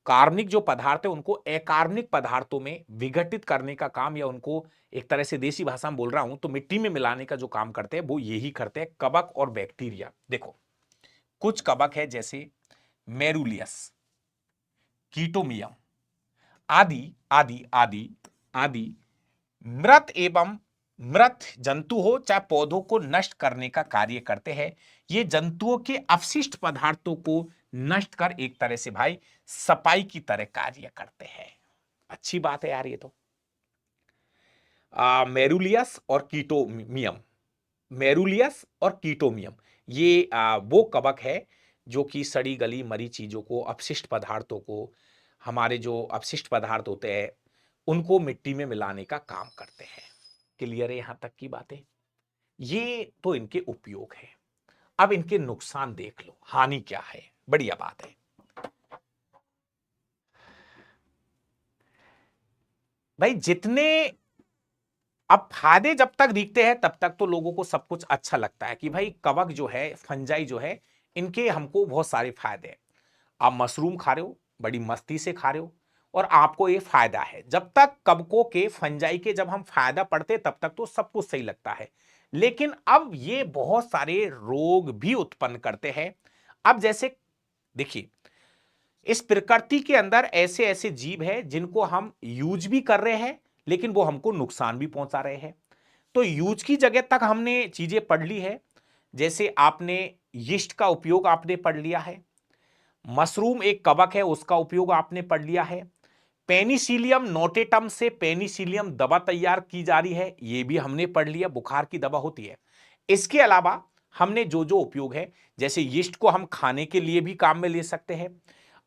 Speaker 1: कार्बनिक जो पदार्थ है उनको अकार्बनिक पदार्थों में विघटित करने का काम, या उनको एक तरह से देसी भाषा में बोल रहा हूं तो मिट्टी में मिलाने का जो काम करते हैं वो यही करते हैं कवक और बैक्टीरिया। देखो कुछ कवक है जैसे मेरुलियस, कीटोमियम आदि आदि आदि, आदि मृत एवं मृत जंतु हो चाहे पौधों को नष्ट करने का कार्य करते हैं। ये जंतुओं के अपशिष्ट पदार्थों को नष्ट कर एक तरह से भाई सफाई की तरह कार्य करते हैं। अच्छी बात है यार ये तो। मेरुलियस और कीटोमियम, मेरुलियस और कीटोमियम ये वो कवक है जो कि सड़ी गली मरी चीजों को, अपशिष्ट पदार्थों को, हमारे जो अपशिष्ट पदार्थ होते हैं उनको मिट्टी में मिलाने का काम करते हैं। क्लियर है यहां तक की बातें? ये तो इनके उपयोग है। अब इनके नुकसान देख लो, हानि क्या है। बढ़िया बात है भाई। जितने अब फायदे जब तक दिखते हैं तब तक तो लोगों को सब कुछ अच्छा लगता है कि भाई कवक जो है, फंजाई जो है, इनके हमको बहुत सारे फायदे हैं। आप मशरूम खा रहे हो, बड़ी मस्ती से खा रहे हो और आपको ये फायदा है। जब तक कवकों के, फंजाई के जब हम फायदा पढ़ते तब तक तो सब कुछ सही लगता है। लेकिन अब ये बहुत सारे रोग भी उत्पन्न करते हैं। अब जैसे देखिए, इस प्रकृति के अंदर ऐसे ऐसे जीव है जिनको हम यूज भी कर रहे हैं लेकिन वो हमको नुकसान भी पहुंचा रहे हैं। तो यूज की जगह तक हमने चीजें पढ़ ली है। जैसे आपने यीस्ट का उपयोग आपने पढ़ लिया है, मशरूम एक कवक है उसका उपयोग आपने पढ़ लिया है, पेनिसिलियम नोटेटम से पेनिसिलियम दवा तैयार की जा रही है ये भी हमने पढ़ लिया, बुखार की दवा होती है। इसके अलावा हमने जो जो उपयोग है, जैसे यीस्ट को हम खाने के लिए भी काम में ले सकते हैं।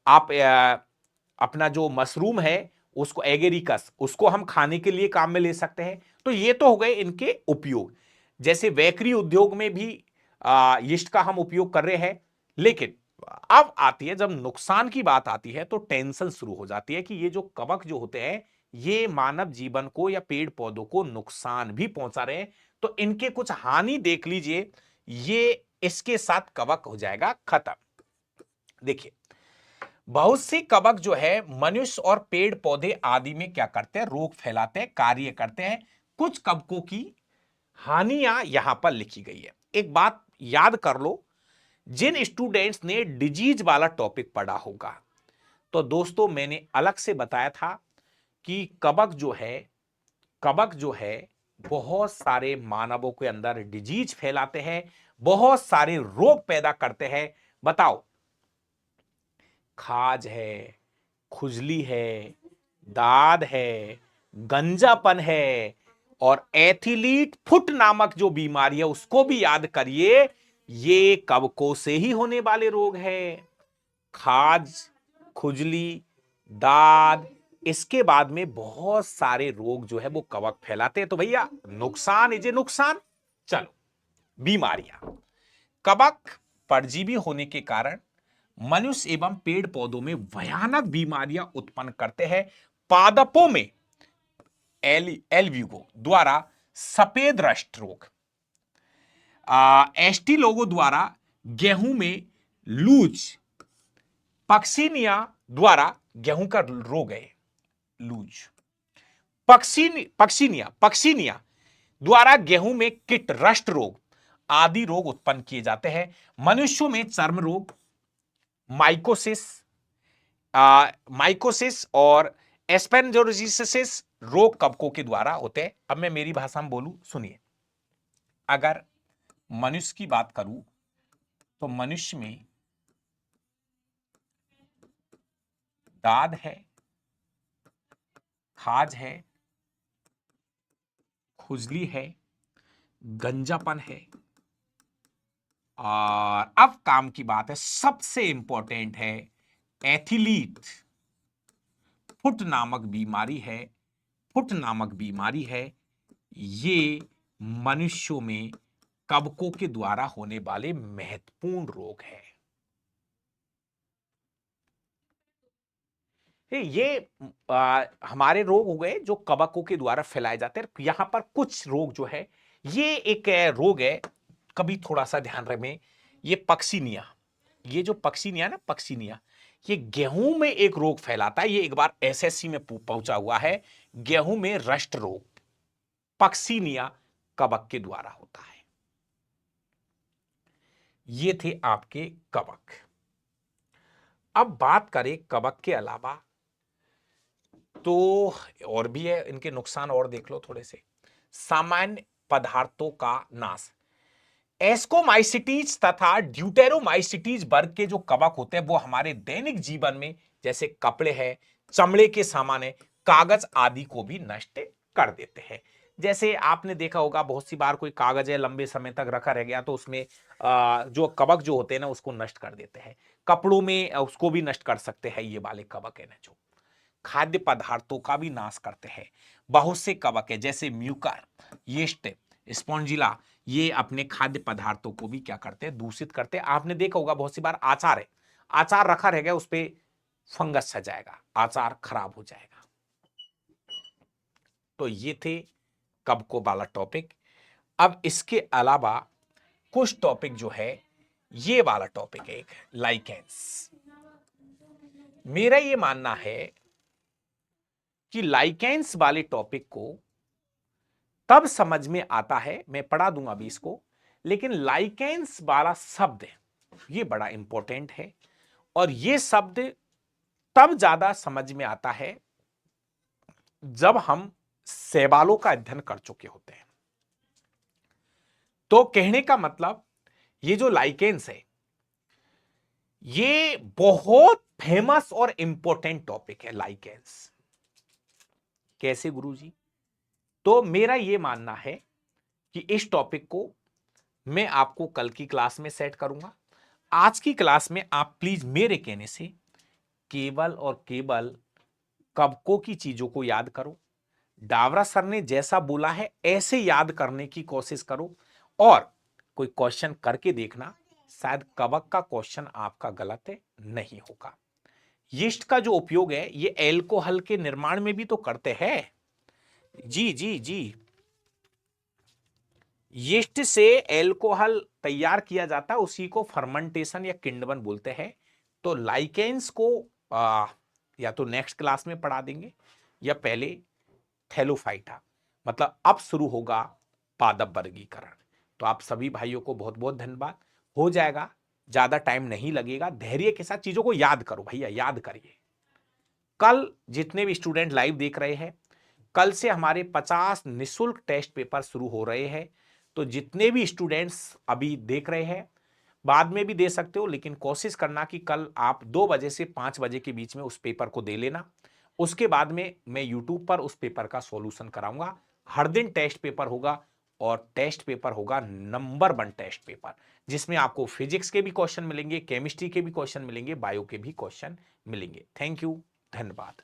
Speaker 1: आप अपना जो मशरूम है उसको, एगेरिकस, उसको हम खाने के लिए काम में ले सकते हैं। तो ये तो हो गए इनके उपयोग। जैसे बेकरी उद्योग में भी यीस्ट का हम उपयोग कर रहे हैं। लेकिन अब आती है, जब नुकसान की बात आती है तो टेंशन शुरू हो जाती है कि ये जो कवक जो होते हैं ये मानव जीवन को या पेड़ पौधों को नुकसान भी पहुंचा रहे हैं। तो इनके कुछ हानि देख लीजिए, ये इसके साथ कवक हो जाएगा खत्म। देखिए, बहुत सी कवक जो है मनुष्य और पेड़ पौधे आदि में क्या करते हैं, रोग फैलाते हैं, कार्य करते हैं। कुछ कवकों की हानियां यहां पर लिखी गई है। एक बात याद कर लो, जिन स्टूडेंट्स ने डिजीज वाला टॉपिक पढ़ा होगा, तो दोस्तों मैंने अलग से बताया था कि कवक जो है, कवक जो है बहुत सारे मानवों के अंदर डिजीज फैलाते हैं, बहुत सारे रोग पैदा करते हैं। बताओ, खाज है, खुजली है, दाद है, गंजापन है और एथिलीट फुट नामक जो बीमारी है उसको भी याद करिए। ये कवकों से ही होने वाले रोग है। खाज, खुजली, दाद, इसके बाद में बहुत सारे रोग जो है वो कवक फैलाते हैं। तो भैया नुकसान इजे नुकसान। चलो, बीमारियां। कवक परजीवी होने के कारण मनुष्य एवं पेड़ पौधों में भयानक बीमारियां उत्पन्न करते हैं। पादपों में एल्ब्यूगो द्वारा सफेद रस्ट रोग, एसटी लोगों द्वारा गेहूं में लूज, पक्सिनिया द्वारा गेहूं का रोग है लूज, पक्सिनिया पक्सिनिया द्वारा गेहूं में किट रस्ट रोग आदि रोग उत्पन्न किए जाते हैं। मनुष्यों में चर्म रोग, माइकोसिस, माइकोसिस और एस्पेनजोरोसिस रोग कवकों के द्वारा होते हैं। अब मैं मेरी भाषा में बोलूं, सुनिए। अगर मनुष्य की बात करूं तो मनुष्य में दाद है, खाज है, खुजली है, गंजापन है और अब काम की बात है, सबसे इंपॉर्टेंट है एथिलीट फुट नामक बीमारी है। फुट नामक बीमारी है, ये मनुष्यों में कवकों के द्वारा होने वाले महत्वपूर्ण रोग है। ये हमारे रोग हो गए जो कवकों के द्वारा फैलाए जाते हैं। यहां पर कुछ रोग जो है, ये एक रोग है, कभी थोड़ा सा ध्यान रखें। ये पक्सिनिया, ये जो पक्सिनिया ना, पक्सिनिया, ये गेहूं में एक रोग फैलाता है। ये एक बार एसएससी में पहुंचा हुआ है। गेहूं में रस्ट रोग पक्सिनिया कवक के द्वारा होता है। ये थे आपके कवक। अब बात करें कवक के अलावा तो और भी है, इनके नुकसान और देख लो थोड़े से। सामान्य पदार्थों का नाश। एस्कोमाइसिटीज तथा ड्यूटेरोमाइसिटीज वर्ग के जो कवक होते हैं वो हमारे दैनिक जीवन में, जैसे कपड़े हैं, चमड़े के सामान है, कागज आदि को भी नष्ट कर देते हैं। जैसे आपने देखा होगा बहुत सी बार कोई कागज है लंबे समय तक रखा रह गया तो उसमें जो कवक जो होते हैं ना उसको नष्ट कर देते हैं। कपड़ों में उसको भी नष्ट कर सकते हैं ये वाले कवक है ना जो। खाद्य पदार्थों का भी नाश करते हैं। बहुत से कवक है जैसे म्यूकर, यीस्ट, स्पॉन्जिला, ये अपने खाद्य पदार्थों को भी क्या करते हैं, दूषित करते हैं। आपने देखा होगा बहुत सी बार आचार है, आचार रखा रह गया उस पे फंगस छा जाएगा, आचार खराब हो जाएगा। तो ये थे कवकों वाला टॉपिक। अब इसके अलावा कुछ टॉपिक जो है, ये वाला टॉपिक है एक लाइकेंस। मेरा ये मानना है कि लाइकेंस वाले टॉपिक को तब समझ में आता है, मैं पढ़ा दूंगा अभी इसको, लेकिन लाइकेंस वाला शब्द ये बड़ा इंपॉर्टेंट है और ये शब्द तब ज्यादा समझ में आता है जब हम शैवालों का अध्ययन कर चुके होते हैं। तो कहने का मतलब ये जो लाइकेंस है ये बहुत फेमस और इंपॉर्टेंट टॉपिक है लाइकेंस। कैसे गुरुजी? तो मेरा यह मानना है कि इस टॉपिक को मैं आपको कल की क्लास में सेट करूंगा। आज की क्लास में आप प्लीज मेरे कहने से केवल और केवल कवकों की चीजों को याद करो। डावरा सर ने जैसा बोला है ऐसे याद करने की कोशिश करो और कोई क्वेश्चन करके देखना, शायद कवक का क्वेश्चन आपका गलत नहीं होगा। यीस्ट का जो उपयोग है ये एल्कोहल के निर्माण में भी तो करते हैं। जी जी जी, यीस्ट से एल्कोहल तैयार किया जाता है, उसी को फर्मेंटेशन या किण्वन बोलते हैं। तो लाइकेंस को या तो नेक्स्ट क्लास में पढ़ा देंगे या पहले थैलोफाइटा, मतलब अब शुरू होगा पादप वर्गीकरण। तो आप सभी भाइयों को बहुत बहुत धन्यवाद। हो जाएगा, ज्यादा टाइम नहीं लगेगा, धैर्य के साथ चीजों को याद करो भैया, याद करिए। कल जितने भी स्टूडेंट लाइव देख रहे हैं, कल से हमारे 50 निशुल्क टेस्ट पेपर शुरू हो रहे हैं। तो जितने भी स्टूडेंट्स अभी देख रहे हैं, बाद में भी दे सकते हो, लेकिन कोशिश करना कि कल आप 2 बजे से 5 बजे के बीच में उस पेपर को दे लेना। उसके बाद में मैं यूट्यूब पर उस पेपर का सॉल्यूशन कराऊंगा। हर दिन टेस्ट पेपर होगा और टेस्ट पेपर होगा नंबर 1 टेस्ट पेपर, जिसमें आपको फिजिक्स के भी क्वेश्चन मिलेंगे, केमिस्ट्री के भी क्वेश्चन मिलेंगे, बायो के भी क्वेश्चन मिलेंगे। थैंक यू, धन्यवाद।